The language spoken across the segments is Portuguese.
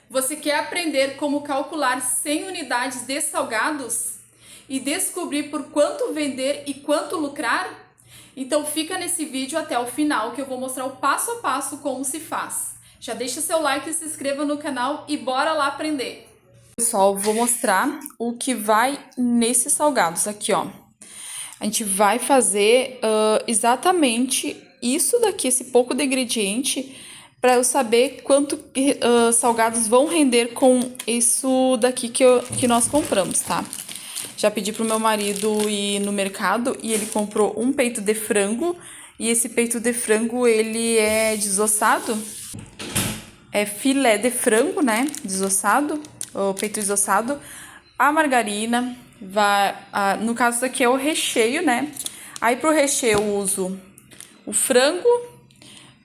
Você quer aprender como calcular 100 unidades de salgados e descobrir por quanto vender e quanto lucrar? Então fica nesse vídeo até o final que eu vou mostrar o passo a passo como se faz. Já deixa seu like e se inscreva no canal e bora lá aprender! Pessoal, vou mostrar o que vai nesses salgados aqui, ó. A gente vai fazer exatamente isso daqui, esse pouco de ingrediente, para eu saber quanto salgados vão render com isso daqui que nós compramos, tá? Já pedi pro meu marido ir no mercado e ele comprou um peito de frango. E esse peito de frango, ele é desossado. É filé de frango, né? Desossado, o peito desossado. A margarina, no caso aqui é o recheio, né? Aí pro recheio eu uso o frango,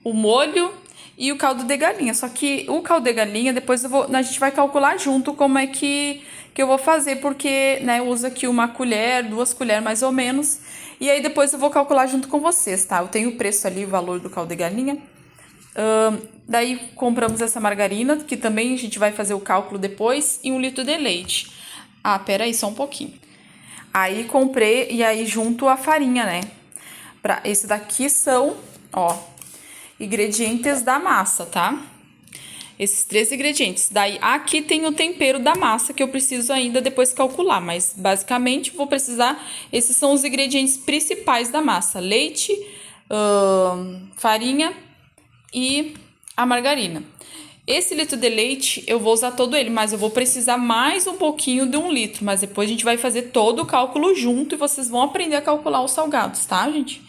o molho e o caldo de galinha. Só que o caldo de galinha, depois a gente vai calcular junto como é que eu vou fazer, porque, né, eu uso aqui uma colher, 2 colheres mais ou menos. E aí depois eu vou calcular junto com vocês, tá? Eu tenho o preço ali, o valor do caldo de galinha. Daí compramos essa margarina, que também a gente vai fazer o cálculo depois, e 1 litro de leite. Ah, pera aí, só um pouquinho. Aí comprei, e aí junto a farinha, né? Esse daqui são, ó, ingredientes da massa, tá? Esses 3 ingredientes. Daí, aqui tem o tempero da massa, que eu preciso ainda depois calcular. Mas, basicamente, vou precisar... Esses são os ingredientes principais da massa. Leite, farinha e a margarina. Esse litro de leite, eu vou usar todo ele, mas eu vou precisar mais um pouquinho de 1 litro. Mas depois a gente vai fazer todo o cálculo junto e vocês vão aprender a calcular os salgados, tá, gente?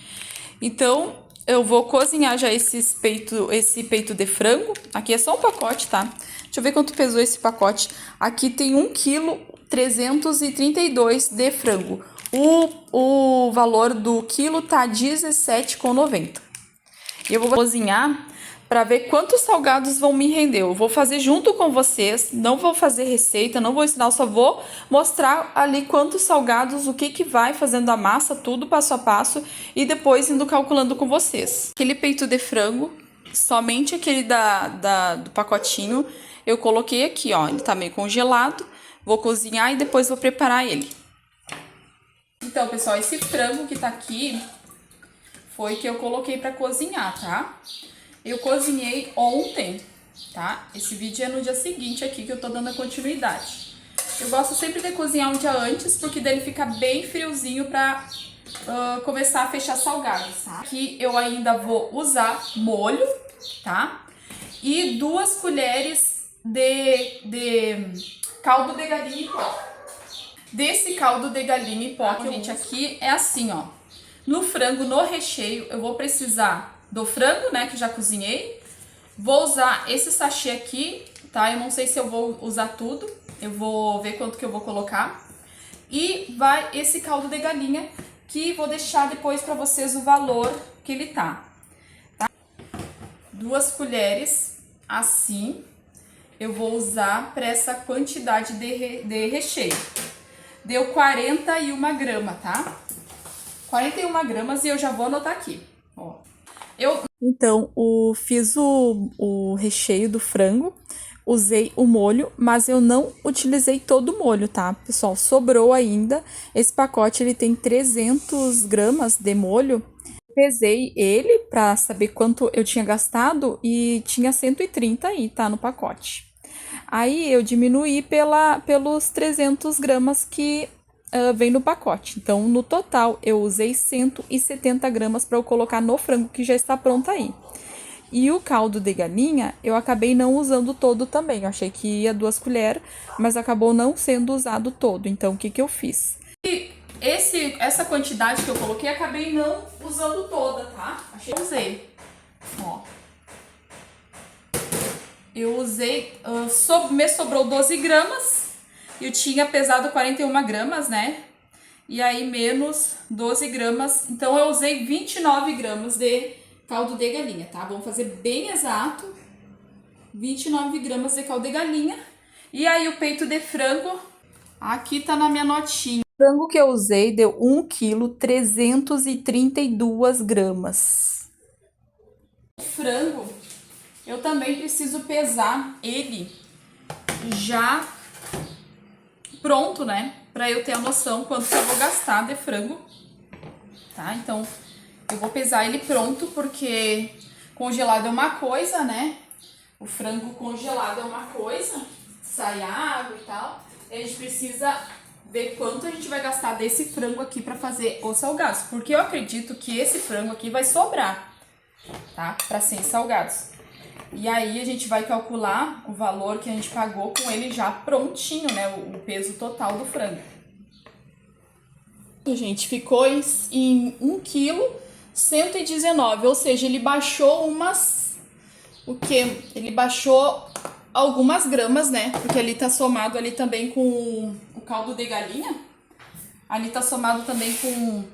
Então, eu vou cozinhar já esse peito de frango. Aqui é só um pacote, tá? Deixa eu ver quanto pesou esse pacote. Aqui tem 1,332 kg de frango. O valor do quilo tá R$17,90. E eu vou cozinhar para ver quantos salgados vão me render. Eu vou fazer junto com vocês, não vou fazer receita, não vou ensinar, eu só vou mostrar ali quantos salgados, o que vai fazendo a massa, tudo passo a passo, e depois indo calculando com vocês. Aquele peito de frango, somente aquele do pacotinho, eu coloquei aqui, ó, ele tá meio congelado, vou cozinhar e depois vou preparar ele. Então, pessoal, esse frango que tá aqui foi que eu coloquei para cozinhar, tá? Eu cozinhei ontem, tá? Esse vídeo é no dia seguinte aqui que eu tô dando a continuidade. Eu gosto sempre de cozinhar um dia antes, porque daí ele fica bem friozinho pra começar a fechar salgados, tá? Aqui eu ainda vou usar molho, tá? E 2 colheres de caldo de galinha em pó. Desse caldo de galinha em pó, gente, aqui é assim, ó. No frango, no recheio, eu vou precisar do frango, né, que já cozinhei. Vou usar esse sachê aqui, tá? Eu não sei se eu vou usar tudo. Eu vou ver quanto que eu vou colocar. E vai esse caldo de galinha, que vou deixar depois pra vocês o valor que ele tá. 2 colheres, assim, eu vou usar para essa quantidade de recheio. Deu 41 gramas, tá? 41 gramas e eu já vou anotar aqui, ó. Então, fiz o recheio do frango, usei o molho, mas eu não utilizei todo o molho, tá? Pessoal, sobrou ainda. Esse pacote, ele tem 300 gramas de molho. Pesei ele para saber quanto eu tinha gastado e tinha 130 aí, tá? No pacote. Aí, eu diminuí pelos 300 gramas que vem no pacote. Então, no total, eu usei 170 gramas para eu colocar no frango que já está pronto aí. E o caldo de galinha, eu acabei não usando todo também. Eu achei que ia 2 colheres, mas acabou não sendo usado todo. Então, o que eu fiz? Essa quantidade que eu coloquei, acabei não usando toda, tá? Achei que eu usei. Ó. Eu usei, me sobrou 12 gramas. Eu tinha pesado 41 gramas, né? E aí, menos 12 gramas. Então, eu usei 29 gramas de caldo de galinha, tá? Vamos fazer bem exato. 29 gramas de caldo de galinha. E aí, o peito de frango, aqui tá na minha notinha. O frango que eu usei deu 1,332 kg. O frango, eu também preciso pesar ele já pronto, né? Pra eu ter a noção quanto que eu vou gastar de frango, tá? Então, eu vou pesar ele pronto, porque congelado é uma coisa, né? O frango congelado é uma coisa, sai água e tal. E a gente precisa ver quanto a gente vai gastar desse frango aqui pra fazer os salgados. Porque eu acredito que esse frango aqui vai sobrar, tá? Pra 100 salgados. E aí a gente vai calcular o valor que a gente pagou com ele já prontinho, né? O peso total do frango. Gente, ficou em 1 kg 119, ou seja, ele baixou o quê? Ele baixou algumas gramas, né? Porque ali tá somado ali também com o caldo de galinha. Ali tá somado também com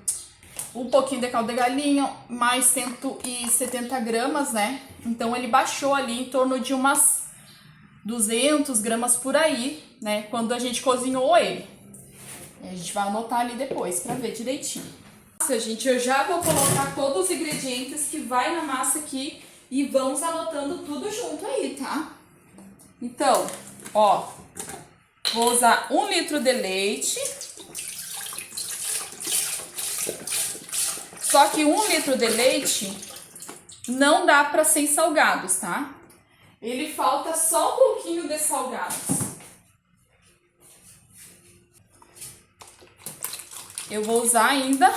um pouquinho de caldo de galinha, mais 170 gramas, né? Então ele baixou ali em torno de umas 200 gramas por aí, né? Quando a gente cozinhou ele. A gente vai anotar ali depois pra ver direitinho. Nossa, gente, eu já vou colocar todos os ingredientes que vai na massa aqui e vamos anotando tudo junto aí, tá? Então, ó, vou usar 1 litro de leite. Só que 1 litro de leite não dá para 100 salgados, tá? Ele falta só um pouquinho de salgados. Eu vou usar ainda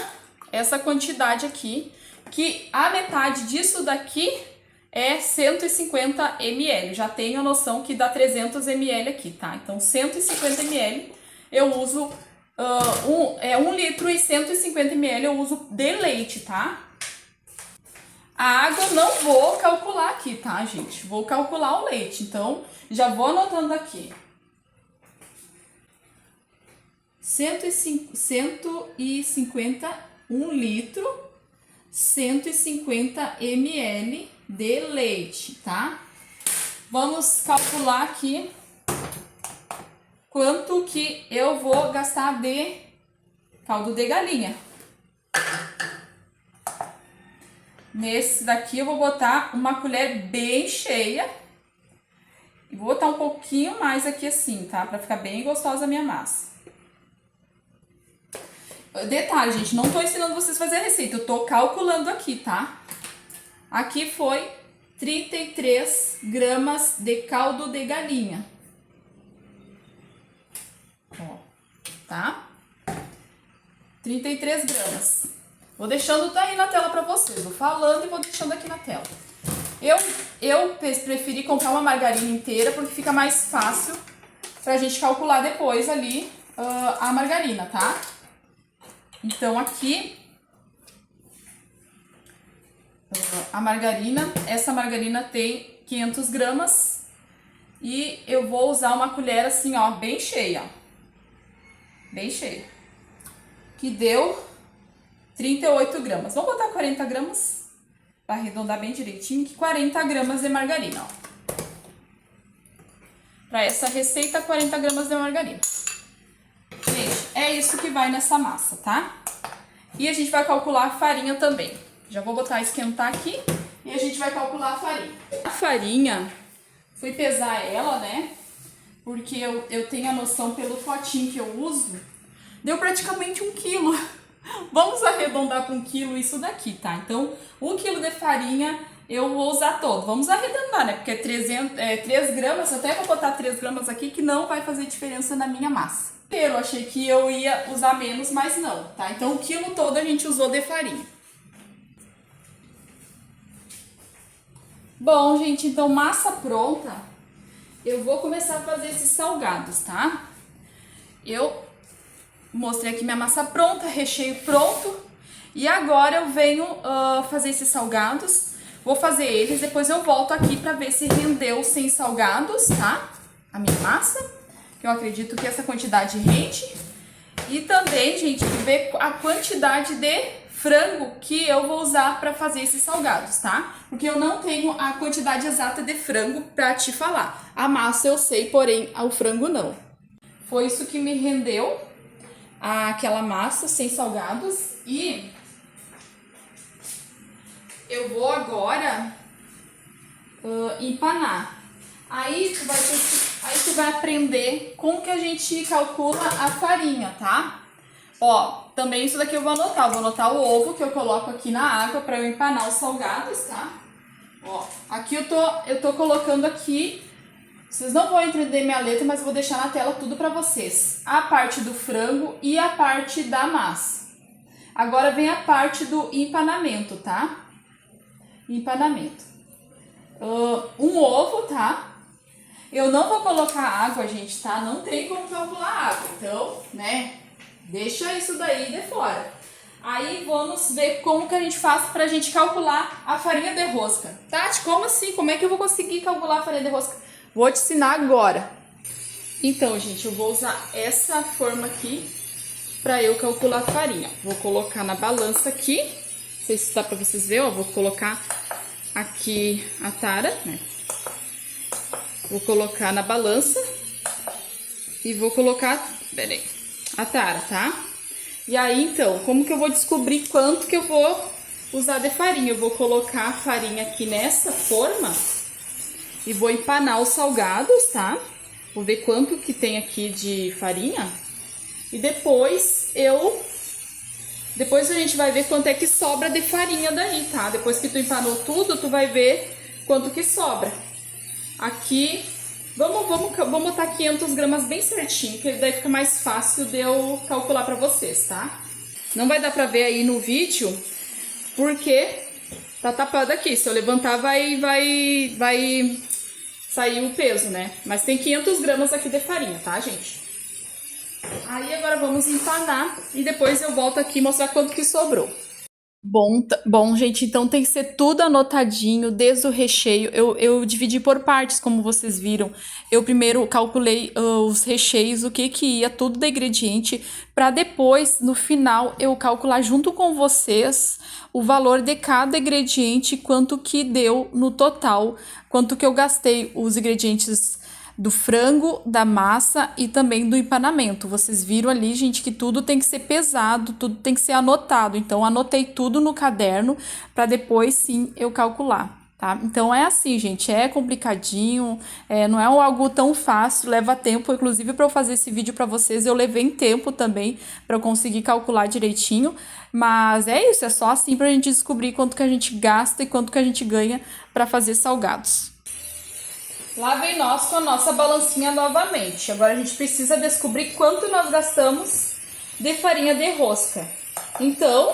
essa quantidade aqui, que a metade disso daqui é 150 ml. Já tenho a noção que dá 300 ml aqui, tá? Então, 150 ml eu uso... 1 litro e 150 ml eu uso de leite, tá? A água não vou calcular aqui, tá, gente? Vou calcular o leite, então já vou anotando aqui. 150, 1 litro, 150 ml de leite, tá? Vamos calcular aqui quanto que eu vou gastar de caldo de galinha. Nesse daqui eu vou botar uma colher bem cheia. E vou botar um pouquinho mais aqui assim, tá? Pra ficar bem gostosa a minha massa. Detalhe, gente, não tô ensinando vocês a fazer a receita, eu tô calculando aqui, tá? Aqui foi 33 gramas de caldo de galinha. Ó, tá? 33 gramas. Vou deixando aí na tela pra vocês, vou falando e vou deixando aqui na tela. Eu preferi comprar uma margarina inteira porque fica mais fácil pra gente calcular depois ali a margarina, tá? Então aqui, a margarina, essa margarina tem 500 gramas e eu vou usar uma colher assim, ó, bem cheia, ó. Bem cheia. Que deu 38 gramas. Vamos botar 40 gramas para arredondar bem direitinho, que 40 gramas de margarina, ó. Para essa receita, 40 gramas de margarina. Gente, é isso que vai nessa massa, tá? E a gente vai calcular a farinha também. Já vou botar a esquentar aqui e a gente vai calcular a farinha. A farinha, fui pesar ela, né? Porque eu tenho a noção pelo potinho que eu uso, deu praticamente 1 quilo. Vamos arredondar para 1 quilo isso daqui, tá? Então, 1 quilo de farinha eu vou usar todo. Vamos arredondar, né? Porque é 3 gramas, eu até vou botar 3 gramas aqui, que não vai fazer diferença na minha massa. Eu achei que eu ia usar menos, mas não, tá? Então, o quilo todo a gente usou de farinha. Bom, gente, então massa pronta. Eu vou começar a fazer esses salgados, tá? Eu mostrei aqui minha massa pronta, recheio pronto. E agora eu venho fazer esses salgados. Vou fazer eles, depois eu volto aqui pra ver se rendeu 100 salgados, tá? A minha massa. Eu acredito que essa quantidade rende. E também, gente, ver a quantidade de frango que eu vou usar para fazer esses salgados, tá? Porque eu não tenho a quantidade exata de frango para te falar. A massa eu sei, porém o frango não. Foi isso que me rendeu aquela massa sem salgados. E eu vou agora empanar. Aí tu vai aprender como que a gente calcula a farinha, tá? Ó, também isso daqui eu vou anotar. Eu vou anotar o ovo que eu coloco aqui na água para eu empanar os salgados, tá? Ó, aqui eu tô colocando aqui. Vocês não vão entender minha letra, mas eu vou deixar na tela tudo para vocês. A parte do frango e a parte da massa. Agora vem a parte do empanamento, tá? Empanamento. Um ovo, tá? Eu não vou colocar água, gente, tá? Não tem como calcular água, então, né? Deixa isso daí de fora. Aí vamos ver como que a gente faz pra gente calcular a farinha de rosca. Tati, como assim? Como é que eu vou conseguir calcular a farinha de rosca? Vou te ensinar agora. Então, gente, eu vou usar essa forma aqui pra eu calcular a farinha. Vou colocar na balança aqui. Não sei se dá pra vocês verem, ó. Vou colocar aqui a tara, né? Vou colocar na balança e vou colocar, peraí, a tara, tá? E aí, então, como que eu vou descobrir quanto que eu vou usar de farinha? Eu vou colocar a farinha aqui nessa forma e vou empanar os salgados, tá? Vou ver quanto que tem aqui de farinha e depois a gente vai ver quanto é que sobra de farinha daí, tá? Depois que tu empanou tudo, tu vai ver quanto que sobra. Aqui, vamos botar 500 gramas bem certinho, que daí fica mais fácil de eu calcular pra vocês, tá? Não vai dar pra ver aí no vídeo, porque tá tapado aqui. Se eu levantar, vai sair o peso, né? Mas tem 500 gramas aqui de farinha, tá, gente? Aí agora vamos empanar e depois eu volto aqui mostrar quanto que sobrou. Bom, gente, então tem que ser tudo anotadinho, desde o recheio. Eu dividi por partes, como vocês viram. Eu primeiro calculei os recheios, o que ia, tudo do ingrediente, para depois, no final, eu calcular junto com vocês o valor de cada ingrediente, quanto que deu no total, quanto que eu gastei os ingredientes do frango, da massa e também do empanamento. Vocês viram ali, gente, que tudo tem que ser pesado, tudo tem que ser anotado. Então, anotei tudo no caderno para depois, sim, eu calcular, tá? Então, é assim, gente, é complicadinho, não é algo tão fácil, leva tempo. Inclusive, para eu fazer esse vídeo para vocês, eu levei tempo também para eu conseguir calcular direitinho. Mas é isso, é só assim pra gente descobrir quanto que a gente gasta e quanto que a gente ganha para fazer salgados. Lá vem nós com a nossa balancinha novamente. Agora a gente precisa descobrir quanto nós gastamos de farinha de rosca. Então,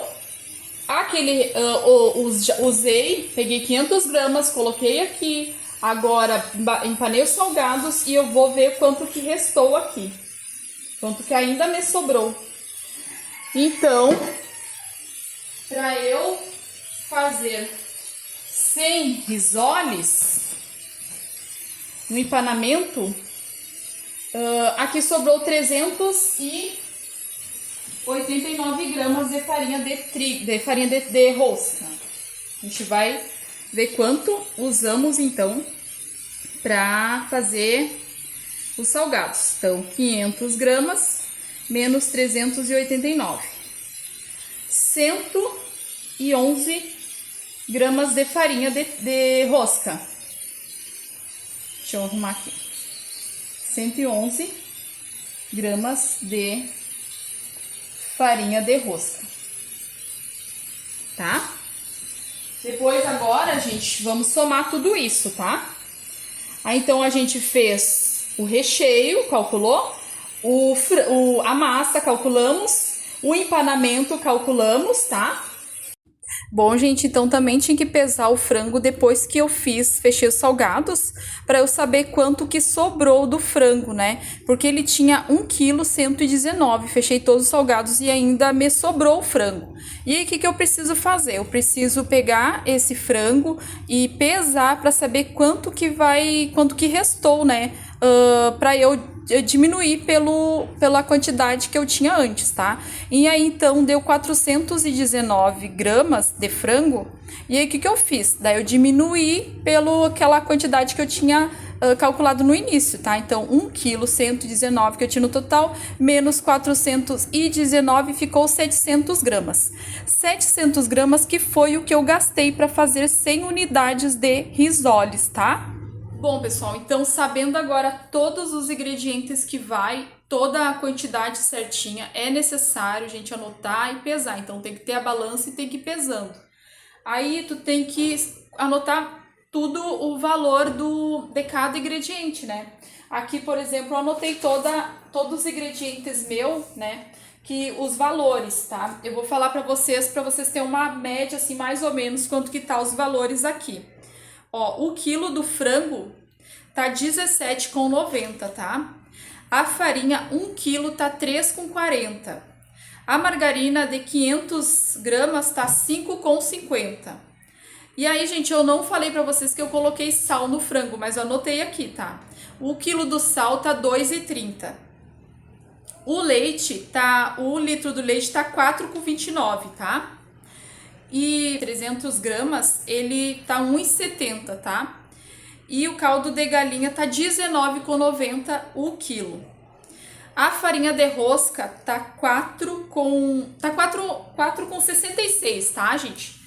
usei, peguei 500 gramas, coloquei aqui. Agora empanei os salgados e eu vou ver quanto que restou aqui. Quanto que ainda me sobrou. Então, para eu fazer 100 risoles no empanamento, aqui sobrou 389 gramas de farinha de rosca. A gente vai ver quanto usamos então para fazer os salgados. Então, 500 gramas menos 389. 111 gramas de farinha de rosca. Deixa eu arrumar aqui. 111 gramas de farinha de rosca. Tá? Depois, agora, gente, vamos somar tudo isso, tá? Aí, então, a gente fez o recheio, calculou. A massa, calculamos. O empanamento, calculamos, tá? Bom, gente, então também tinha que pesar o frango depois que eu fechei os salgados, para eu saber quanto que sobrou do frango, né? Porque ele tinha 1,119 kg, fechei todos os salgados e ainda me sobrou o frango. E aí, o que eu preciso fazer? Eu preciso pegar esse frango e pesar para saber quanto que restou, né? Para eu diminuir pela quantidade que eu tinha antes, tá? E aí, então, deu 419 gramas de frango. E aí, o que eu fiz? Daí eu diminuí aquela quantidade que eu tinha calculado no início, tá? Então, 1,119 kg que eu tinha no total, menos 419 ficou 700 gramas. 700 gramas que foi o que eu gastei para fazer 100 unidades de risoles, tá? Bom, pessoal, então sabendo agora todos os ingredientes que vai, toda a quantidade certinha, é necessário a gente anotar e pesar. Então tem que ter a balança e tem que ir pesando. Aí tu tem que anotar tudo o valor de cada ingrediente, né? Aqui, por exemplo, eu anotei todos os ingredientes né? Que os valores, tá? Eu vou falar para vocês terem uma média, assim, mais ou menos, quanto que tá os valores aqui. Ó, o quilo do frango tá R$17,90, tá? A farinha, 1 quilo, tá R$3,40. A margarina de 500 gramas tá R$5,50. E aí, gente, eu não falei pra vocês que eu coloquei sal no frango, mas eu anotei aqui, tá? O quilo do sal tá R$2,30. O litro do leite tá R$4,29, tá? E 300 gramas, ele tá R$1,70, tá? E o caldo de galinha tá R$19,90 o quilo. A farinha de rosca tá 4,66, tá, gente?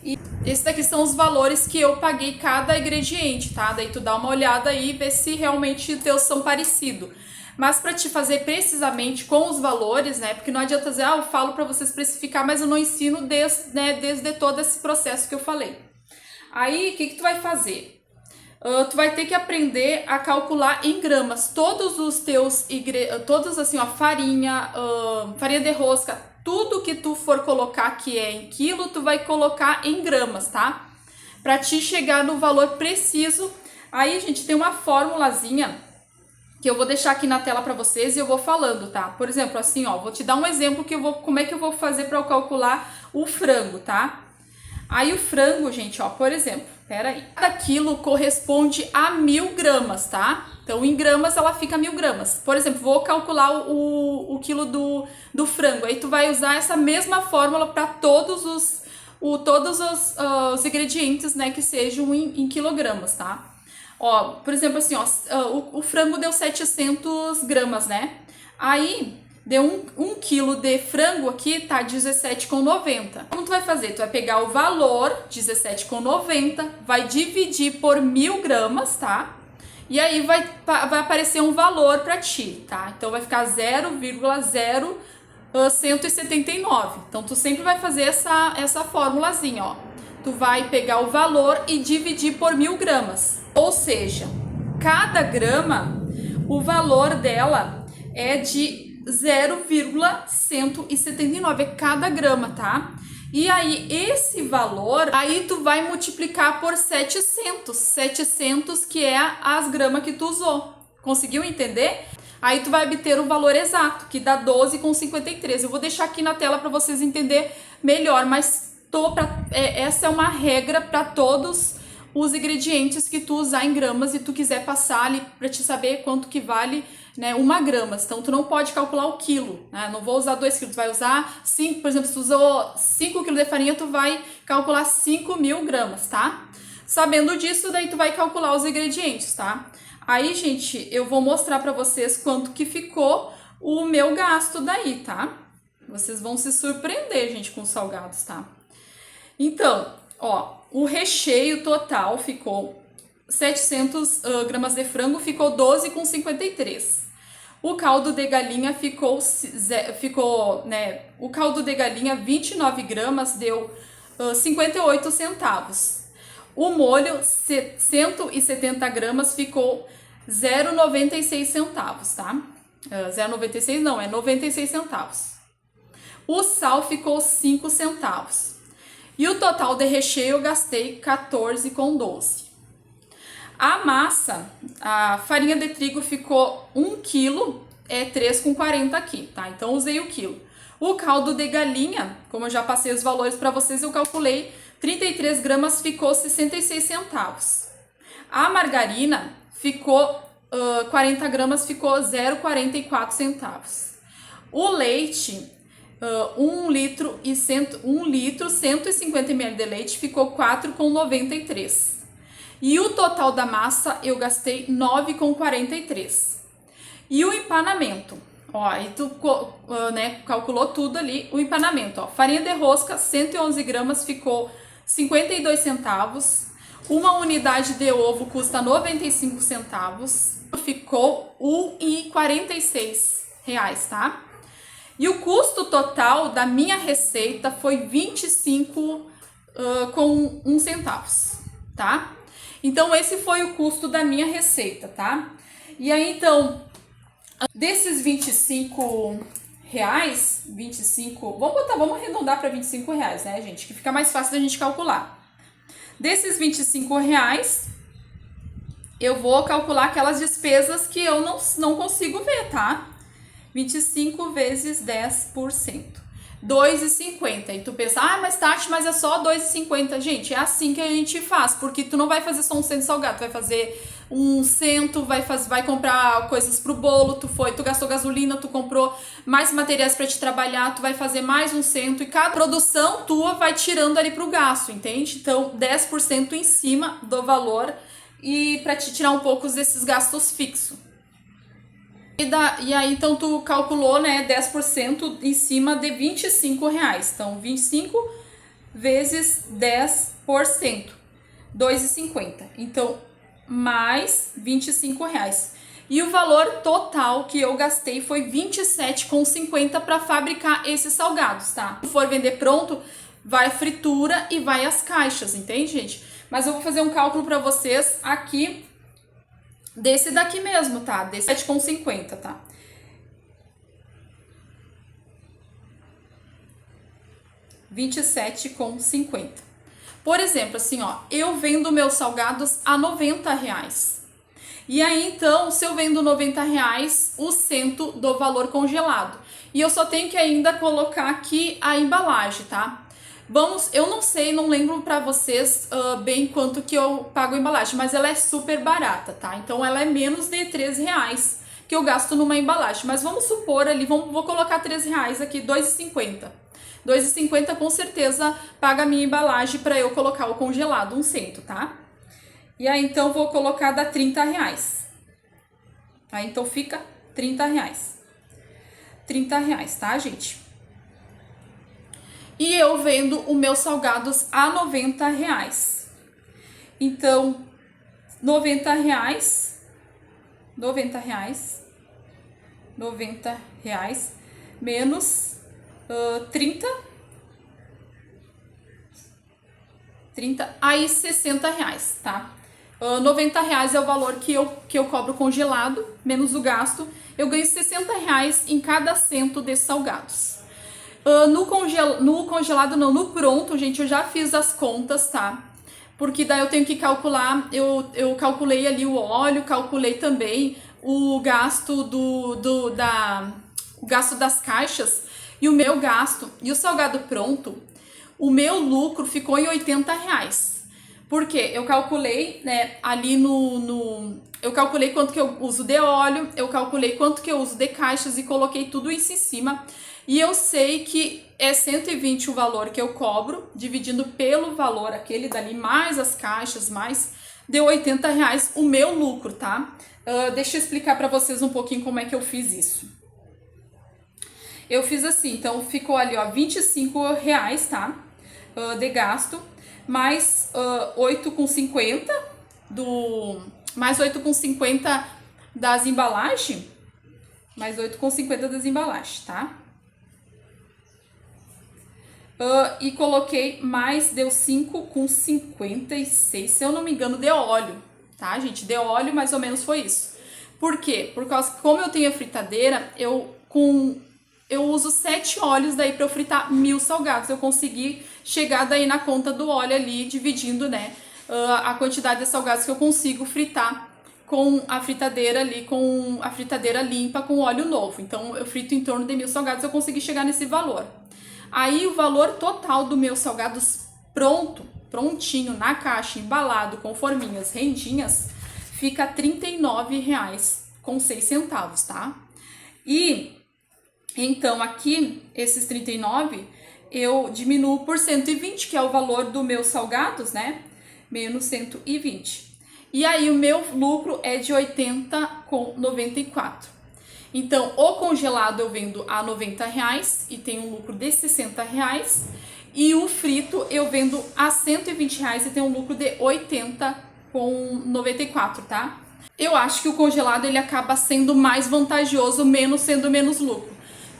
E esses daqui são os valores que eu paguei cada ingrediente, tá? Daí tu dá uma olhada aí e vê se realmente os teus são parecidos. Mas para te fazer precisamente com os valores, né? Porque não adianta dizer, eu falo para você especificar, mas eu não ensino desde todo esse processo que eu falei. Aí, o que tu vai fazer? Tu vai ter que aprender a calcular em gramas todos os teus todos assim, ó, farinha de rosca, tudo que tu for colocar que é em quilo, tu vai colocar em gramas, tá? Pra te chegar no valor preciso. Aí, gente, tem uma formulazinha que eu vou deixar aqui na tela para vocês e eu vou falando, tá? Por exemplo, assim, ó, vou te dar um exemplo como é que eu vou fazer para eu calcular o frango, tá? Aí o frango, gente, ó, por exemplo, peraí, cada quilo corresponde a 1000 gramas, tá? Então, em gramas, ela fica 1000 gramas. Por exemplo, vou calcular o quilo do frango. Aí tu vai usar essa mesma fórmula para todos os ingredientes, né, que sejam em quilogramas, tá? Ó, por exemplo, assim, ó, o frango deu 700 gramas, né? Aí, deu 1 quilo de frango aqui, tá R$17,90. Como tu vai fazer? Tu vai pegar o valor, R$17,90, vai dividir por 1000 gramas, tá? E aí vai aparecer um valor pra ti, tá? Então, vai ficar 0,0179. Então, tu sempre vai fazer essa formulazinha, ó. Tu vai pegar o valor e dividir por 1000 gramas. Ou seja, cada grama, o valor dela é de 0,179, é cada grama, tá? E aí, esse valor, aí tu vai multiplicar por 700 que é as gramas que tu usou. Conseguiu entender? Aí tu vai obter o valor exato, que dá 12,53. Eu vou deixar aqui na tela para vocês entenderem melhor, mas essa é uma regra para todos os ingredientes que tu usar em gramas e tu quiser passar ali para te saber quanto que vale, né, 1 grama. Então tu não pode calcular o quilo, né? Não vou usar 2 quilos, tu vai usar 5, por exemplo, se tu usou 5 quilos de farinha, tu vai calcular 5.000 gramas, tá? Sabendo disso, daí tu vai calcular os ingredientes, tá? Aí, gente, eu vou mostrar para vocês quanto que ficou o meu gasto daí, tá? Vocês vão se surpreender, gente, com os salgados, tá? Então, ó, o recheio total ficou 700 gramas de frango, ficou 12,53. O caldo de galinha né? O caldo de galinha, 29 gramas, deu 58 centavos. O molho, 170 gramas, ficou 0,96 centavos, tá? 0,96 não, é 96 centavos. O sal ficou 5 centavos. E o total de recheio eu gastei 14,12. A massa, a farinha de trigo ficou 1 quilo, é 3,40 aqui, tá? Então usei o quilo. O caldo de galinha, como eu já passei os valores para vocês, eu calculei 33 gramas, ficou 66 centavos. A margarina ficou 40 gramas, ficou 0,44 centavos. O leite, 1 litro, 150 ml de leite, ficou 4,93. E o total da massa eu gastei 9,43. E o empanamento, ó, aí tu né, calculou tudo ali. O empanamento, ó, farinha de rosca, 111 gramas, ficou 52 centavos. Uma unidade de ovo custa 95 centavos, ficou R$ 1,46, tá? E o custo total da minha receita foi 25 com 1 centavos, tá? Então esse foi o custo da minha receita, tá? E aí então, desses 25 reais, vamos arredondar para 25 reais, né, gente? Que fica mais fácil da gente calcular. Desses 25 reais, eu vou calcular aquelas despesas que eu não consigo ver, tá? 25 vezes 10%. 2,50. E tu pensa, mas Tati, mas é só 2,50. Gente, é assim que a gente faz, porque tu não vai fazer só um cento salgado, tu vai fazer um cento, vai comprar coisas pro bolo, tu gastou gasolina, tu comprou mais materiais para te trabalhar, tu vai fazer mais um cento, e cada produção tua vai tirando ali pro gasto, entende? Então, 10% em cima do valor, e para te tirar um pouco desses gastos fixos. E aí, então, tu calculou, né, 10% em cima de 25 reais. Então, 25 vezes 10%, 2,50. Então, mais 25 reais. E o valor total que eu gastei foi 27,50 para fabricar esses salgados, tá? Se for vender pronto, vai a fritura e vai as caixas, entende, gente? Mas eu vou fazer um cálculo para vocês aqui desse daqui mesmo, tá? Desse 7,50, tá? R$27,50. Por exemplo, assim, ó, eu vendo meus salgados a R$90. E aí, então, se eu vendo R$90, o cento do valor congelado. E eu só tenho que ainda colocar aqui a embalagem, tá? Eu não sei, não lembro pra vocês bem quanto que eu pago a embalagem, mas ela é super barata, tá? Então ela é menos de R$3 que eu gasto numa embalagem. Mas vamos supor ali, vou colocar R$3 aqui, R$2,50. R$2,50 com certeza paga a minha embalagem para eu colocar o congelado, um cento, tá? E aí então vou colocar dá R$30. Aí então fica R$30. R$30, tá, gente? E eu vendo os meus salgados a R$90. Então, R$90 menos 30, aí R$60, tá? R$90 é o valor que eu cobro congelado, menos o gasto. Eu ganho R$60 em cada cento desses salgados. No congelado não, no pronto, gente, eu já fiz as contas, tá? Porque daí eu tenho que calcular, eu calculei ali o óleo, calculei também o gasto o gasto das caixas e o meu gasto. E o salgado pronto, o meu lucro ficou em R$80. Por quê? Eu calculei, né, ali eu calculei quanto que eu uso de óleo, eu calculei quanto que eu uso de caixas e coloquei tudo isso em cima. E eu sei que é 120 o valor que eu cobro, dividindo pelo valor aquele dali, mais as caixas, mais deu R$80 o meu lucro, tá? Deixa eu explicar para vocês um pouquinho como é que eu fiz isso. Eu fiz assim, então ficou ali, ó, R$25, tá? De gasto, mais 8,50 mais 8,50 das embalagens, mais 8,50 das embalagens, tá? E coloquei mais, deu 5,56, se eu não me engano, de óleo, tá, gente? De óleo, mais ou menos foi isso. Por quê? Por causa que, como eu tenho a fritadeira, eu uso 7 óleos daí para eu fritar 1000 salgados. Eu consegui chegar daí na conta do óleo ali, dividindo, né, a quantidade de salgados que eu consigo fritar com a fritadeira ali, com a fritadeira limpa, com óleo novo. Então, eu frito em torno de 1000 salgados, eu consegui chegar nesse valor. Aí o valor total do meus salgados prontinho, na caixa, embalado, com forminhas, rendinhas, fica R$39,06, tá? E então aqui, esses 39, eu diminuo por 120, que é o valor dos meus salgados, né? Menos 120. E aí o meu lucro é de R$80,94. Então, o congelado eu vendo a R$90 e tenho um lucro de R$60. E o frito eu vendo a R$120 e tem um lucro de 80,94, tá? Eu acho que o congelado ele acaba sendo mais vantajoso, sendo menos lucro.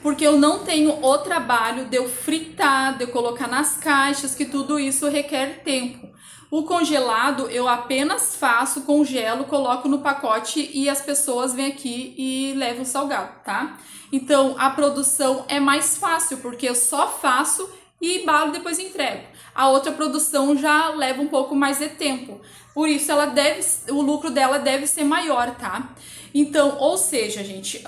Porque eu não tenho o trabalho de eu fritar, de eu colocar nas caixas, que tudo isso requer tempo. O congelado eu apenas faço, congelo, coloco no pacote e as pessoas vêm aqui e levam o salgado, tá? Então a produção é mais fácil, porque eu só faço e embalo e depois entrego. A outra produção já leva um pouco mais de tempo. Por isso o lucro dela deve ser maior, tá? Então, ou seja, gente,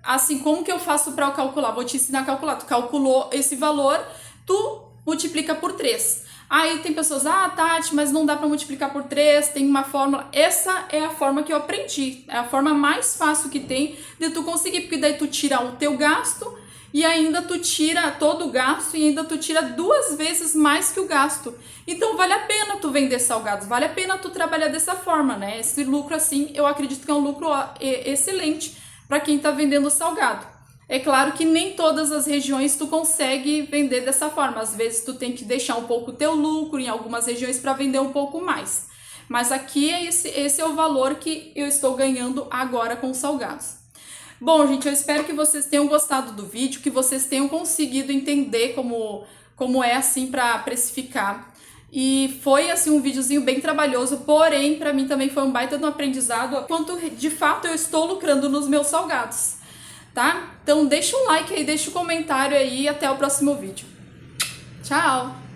assim, como que eu faço para calcular? Vou te ensinar a calcular. Tu calculou esse valor, tu multiplica por 3. Aí tem pessoas, Tati, mas não dá para multiplicar por 3, tem uma fórmula. Essa é a forma que eu aprendi. É a forma mais fácil que tem de tu conseguir, porque daí tu tira o teu gasto e ainda tu tira todo o gasto e ainda tu tira 2 vezes mais que o gasto. Então vale a pena tu vender salgados, vale a pena tu trabalhar dessa forma, né? Esse lucro assim, eu acredito que é um lucro excelente para quem tá vendendo salgado. É claro que nem todas as regiões tu consegue vender dessa forma. Às vezes tu tem que deixar um pouco o teu lucro em algumas regiões para vender um pouco mais. Mas aqui esse é o valor que eu estou ganhando agora com os salgados. Bom, gente, eu espero que vocês tenham gostado do vídeo, que vocês tenham conseguido entender como é assim para precificar. E foi assim um videozinho bem trabalhoso, porém para mim também foi um baita de um aprendizado, quanto de fato eu estou lucrando nos meus salgados, tá? Então deixa um like aí, deixa um comentário aí e até o próximo vídeo. Tchau!